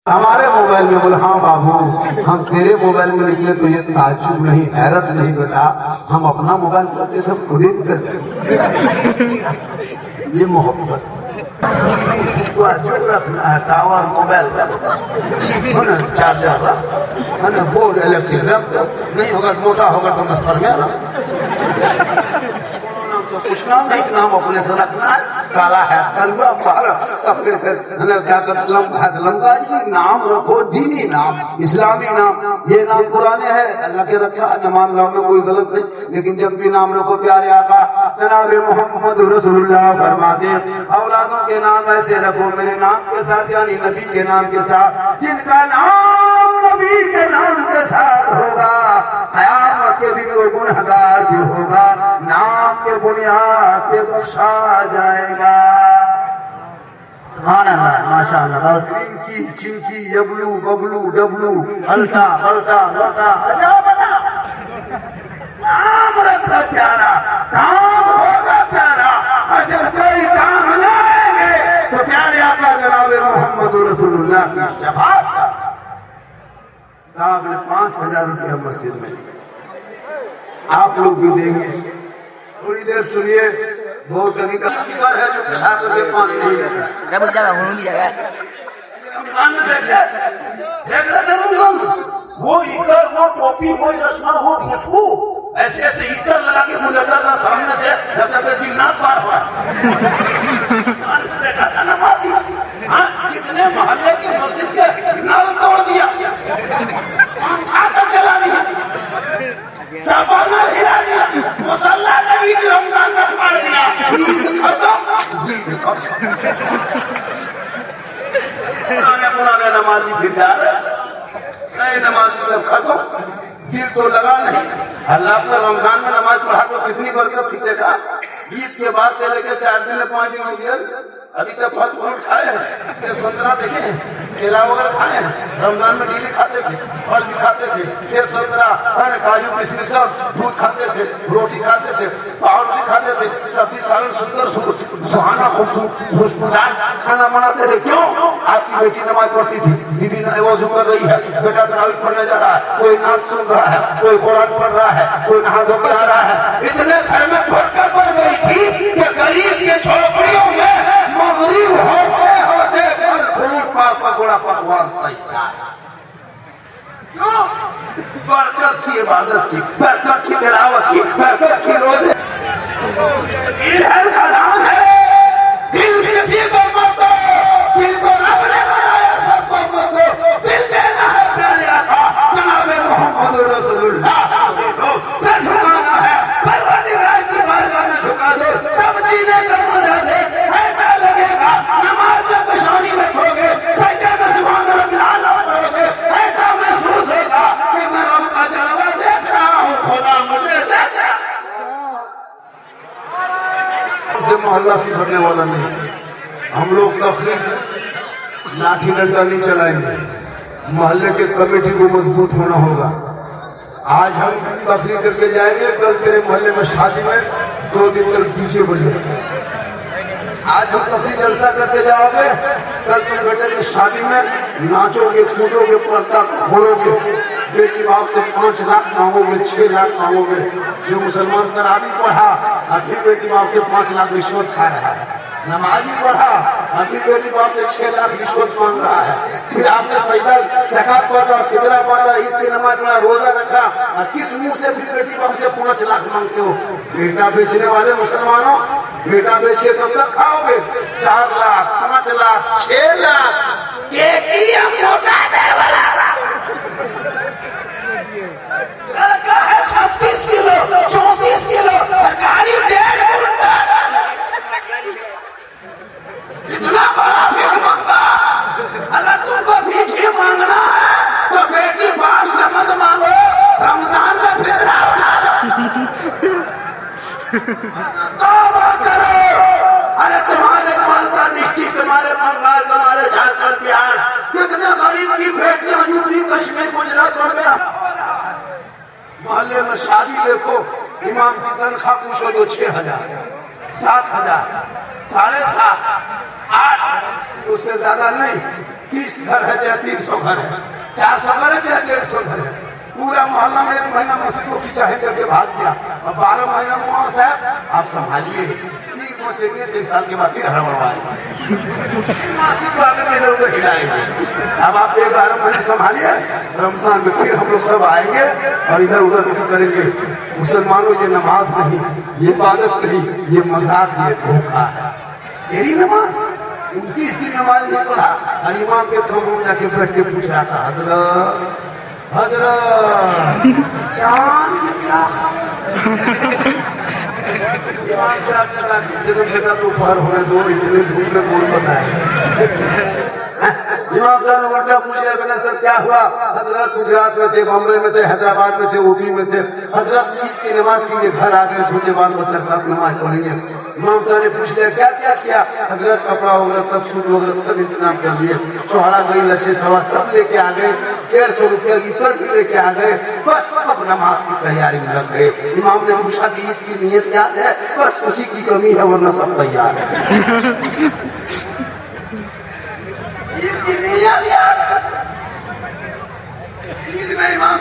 हमारे मोबाइल में बोले हाँ बाबू हम तेरे मोबाइल में निकले तो ये ताज्जुब नहीं हैरत नहीं बेटा, हम अपना मोबाइल करते थे खुद ही करते। ये मोहब्बत रखना है, टावर मोबाइल चार्जर है ना, बोर्ड इलेक्ट्रिक रख दो, नहीं होगा मोटा होगा तो नस्पर में रख। तो कुछ नाम नहीं, नाम अपने से रखना है, काला है कलवा पारा सफेद है क्या कर लंबा है लंबा, नाम रखो दीनी नाम इस्लामी नाम। ये नाम पुराने हैं अल्लाह के रखा, नमाज नाम में कोई गलत नहीं, लेकिन जब भी नाम रखो प्यारे आका जनाब मोहम्मद रसूलुल्लाह फरमाते औलादों के नाम ऐसे रखो मेरे नाम के साथ, यानी नबी के नाम के साथ, जिनका नाम नबी के नाम के साथ होगा क़यामत के दिन वो गुनहगार भी होगा, नाम के बुनियाद पे बख्शा जाएगा। सुभान अल्लाह माशाअल्लाह। चिंकी चिंकी यबलू बबलू डबलू हल्का पलटा लौटा अजब नाम रखा प्यारा, काम होगा प्यारा, और जब कोई काम न आएंगे तो प्यारे आका जनाब मोहम्मद रसूलुल्लाह की शफाअत साहब ने 5000 रुपया मस्जिद में दिए, आप लोग भी देंगे। थोड़ी देर सुनिए, बहुत कभी का फिकर है जो पेशाब करके पानी नहीं लेता। रमजान में देख रहे थे वो इकर वो टोपी वो चश्मा वो खुशबू ऐसे ऐसे इकर लगा के गुजरता था सामने से, जब तक जिन्नात पार हुआ। देखा था नमाजी कितने मोहल्ले के मस्जिद के नल तोड़ दिया, पंखा तो चला दिया, चापाना हिला दिया, मुसल्ला ने ईद रमजान में फाड़ दिया, ईद खत्म। पुराने नमाजी फिर जा रहे, नए नमाजी सब खत्म, दिल तो लगा नहीं। अल्लाह अपने रमजान में नमाज पढ़ा तो कितनी बरकत थी, देखा ईद के बाद से लेकर 4 दिन 5 दिन हो गया, अभी तक फल फ्रूट खाए हैं, सेब संतरा देखे हैं, केला वगैरह खाए हैं, रमजान में डेली खाते थे, फल भी खाते थे, सेब संतरा काजू किशमिश सब, दूध खाते थे, रोटी खाते थे, पाउड भी खाते थे, सब्जी सालन सुंदर सुहाना खुशबूदार खाना बनाते थे। क्यों? आपकी बेटी नमाज पढ़ती थी, बीबी वजू कर रही है, बेटा तरावीह पढ़ने जा रहा है, कोई नाम सुन रहा है, कोई कुरान पढ़ रहा है, कोई नहा धो के आ रहा है। इतने घर में बरकत बढ़ गई थी कि गरीब के झोपड़ियों में मगरिब होते होते फल फ्रूट पकौड़ा पकवान तैयार। क्यों? बरकत की इबादत की, बरकत की तिलावत की, बरकत की रोजे। दिल का नाम है, दिल किसी को मत दो, दिल को रब ने बनाया सबको मत दो, दिल देना है प्यारे आका जनाब मोहम्मद रसूलुल्लाह को सर झुकाना है, परवरदिगार की बारगाह में झुका दो, तब जीने का मजा दे। ऐसा लगेगा नमाज में पेशानी रखोगे, सजदे में सुभान रब्बिल आला पढ़ोगे, ऐसा महसूस होगा कि मैं रब का जलवा देख रहा हूँ, खुदा मुझे देख रहा है। से मोहल्ला सुधरने वाला नहीं, हम लोग तकलीफ लाठी डंडा नहीं चलाएंगे, मोहल्ले के कमेटी को मजबूत होना होगा। आज हम तकलीफ करके जाएंगे, कल तेरे मोहल्ले में शादी में 2 दिन तक डीजे बजे। आज हम तकलीफ जलसा करके जाओगे, कल तुम बेटे की शादी में नाचोगे कूदोगे, पर्दा खोलोगे, बेटी बाप से 5 लाख मांगोगे, 6 लाख मांगोगे। जो मुसलमान तरावी पढ़ा और फिर बेटी बाप से 5 लाख रिश्वत खा रहा है, नमाजी पढ़ा और फिर बेटी बाप से 6 लाख रिश्वत मांग रहा है। फिर आपने सजदा ज़कात पढ़ा, फितरा पढ़ा, ईद की नमाज पढ़ा, रोजा रखा, और किस मुंह से फिर बेटी बाप से 5 लाख मांगते हो? बेटा बेचने वाले मुसलमानों, बेटा बेचिए कब तक खाओगे? 4 लाख 5 लाख 6 लाख मोटा लड़का है 36 किलो 34 किलो तरकारी 1.5 कुंटल, इतना बड़ा भीख मांगा। अगर तुमको भीख ही मांगना है तो बेटी बाप से मत मांगो, रमजान में फितरा उठा लो, तौबा करो। अरे तुम्हारे मालदा डिस्ट्रिक्ट, तुम्हारे बंगाल, तुम्हारे झारखंड, बिहार, कितने गरीब की बेटियां यूपी कश्मीर गुजरात में। मोहल्ले में शादी देखो, इमाम की तनख्वाह पूछो तो 6000 7000 7.5 8, उससे ज्यादा नहीं। 30 घर है चाहे 300 घर है, 400 घर है चाहे 150 घर है, पूरा मोहल्ला में 1 महीना मस्जिदों की चाहे करके भाग गया और 12 महीना मुआ साहब आप संभालिए, फिर पहुंचेंगे 1 साल के बाद फिर हड़बड़ाएंगे, मासिक वाले में इधर उधर हिलाएंगे। अब आप 11 महीने संभालिए, रमजान में फिर हम लोग सब आएंगे और इधर उधर फिर करेंगे। मुसलमानों ये नमाज नहीं, ये इबादत नहीं, ये मजाक, ये धोखा है। मेरी नमाज 29 दिन नमाज नहीं पढ़ा और इमाम के कमरों में जाके बैठ के पूछ रहा था, हजरत हजरत चांद क्या इमाम साहब ने कहा जब बेटा दोपहर होने दो, इतने धूप में बोल बताए। इमाम साहब ने उल्टा पूछा, बेटा सर क्या हुआ? हजरत गुजरात में थे, बम्बई में थे, हैदराबाद में थे, ऊटी में थे, हजरत ईद की नमाज के लिए घर आ गए, सोचे बाल बच्चा साथ नमाज पढ़ेंगे। इमाम साहब ने पूछ लिया क्या क्या किया? हजरत कपड़ा वगैरह सब सूट वगैरह सब इंतजाम कर लिए, चौहरा गई लच्छे सवा सब लेके आ गए, 150 रुपया की इतर भी लेके आ गए, बस अब नमाज की तैयारी में लग गए। इमाम ने पूछा कि ईद की नीयत याद है? बस उसी की कमी है वरना सब तैयार है। ईद की नीयत याद है? ईद में इमाम